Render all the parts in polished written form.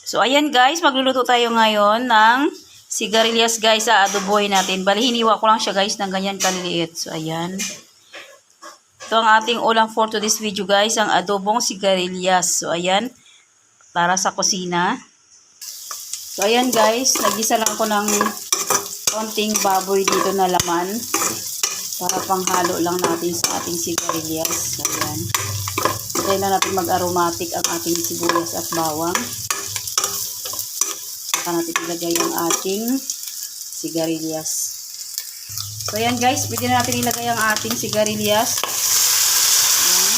So, ayan guys, magluluto tayo ngayon ng sigarilyas guys sa adoboy natin. Bali, hiniwa ko lang siya guys ng ganyan kaliliit. So, ayan. Ito ang ating ulam for today's video guys, ang adobong sigarilyas. So, ayan, para sa kusina. So, ayan guys, nagisa lang ko ng konting baboy dito na laman. Para panghalo lang natin sa ating sigarilyas. So, ayan. Hintayin lang natin mag-aromatic ang ating sibuyas at bawang. Saka natin ilagay ang ating sigarilyas. So, ayan guys, pwede na natin ilagay ang ating sigarilyas. Ayan.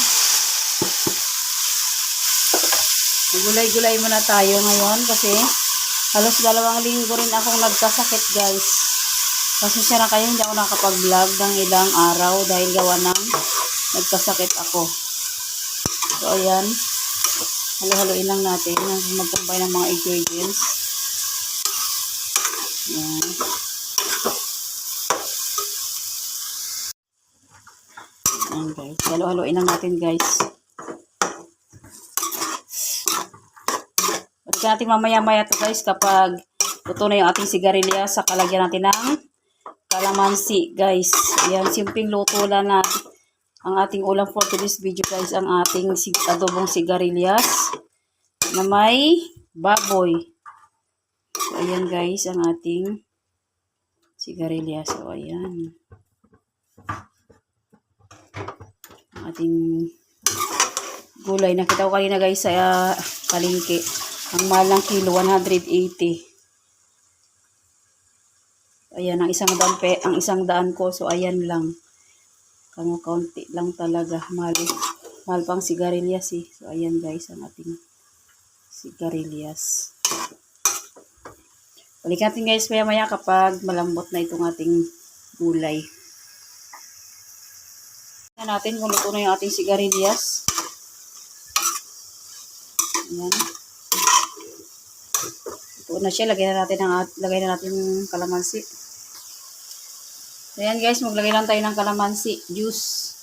Magulay-gulay muna tayo ngayon kasi halos 2 linggo rin akong nagkasakit guys. Pasensya na kayo, hindi ako nakapag-vlog ng ilang araw dahil gawa ng nagkasakit ako. So, ayan. Halo-haloin lang natin. Mag-combine ng mga ingredients. Ayan. Ayan guys. Halo-haloin lang natin guys. Pagka natin mamaya-maya to guys kapag luto na yung ating sigarilyas, saka lagyan natin ng kalamansi guys. Ayan. Simpleng luto lang na ang ating ulam for today's video guys, ang ating adobong sigarilyas na may baboy. So, ayan guys, ang ating sigarilyas. So, ayan. Ang ating gulay. Nakita ko kanina guys sa palengke. Ang mahal ng kilo, 180. Ayan, ang isang daan ko. So, ayan lang. Kaunti lang talaga. Mahal pang sigarilyas eh. So, ayan guys, ang ating sigarilyas. Balik natin guys maya-maya kapag malambot na itong ating gulay. Tingnan natin kung luto na yung ating sigarilyas. Ayan. Luto na siya. Lagay na natin yung kalamansi. So, ayan guys, maglagay lang tayo ng kalamansi juice.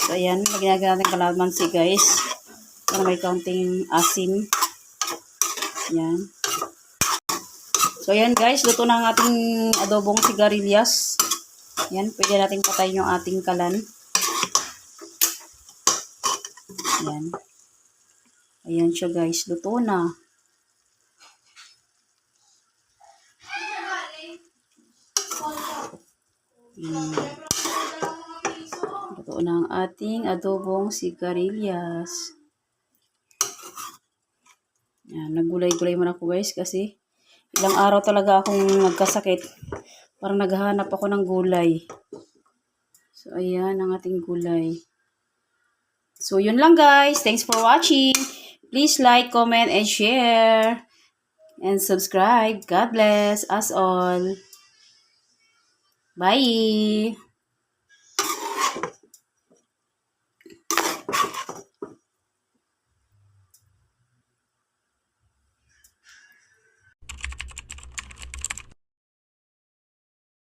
So, ayan, lagyan natin kalamansi guys. Para may kaunting asin. Ayan. So, ayan guys, luto na ang ating adobong sigarilyas. Ayan, pwede natin patayin yung ating kalan. Ayan. Ayan siya guys, luto na. Luto na ang ating adobong sigarilyas. Ayan, naggulay-gulay muna ako guys kasi ilang araw talaga akong nagkasakit. Parang naghahanap ako ng gulay. So, ayan ang ating gulay. So, yun lang guys. Thanks for watching. Please like, comment, and share. And subscribe. God bless us all. Bye!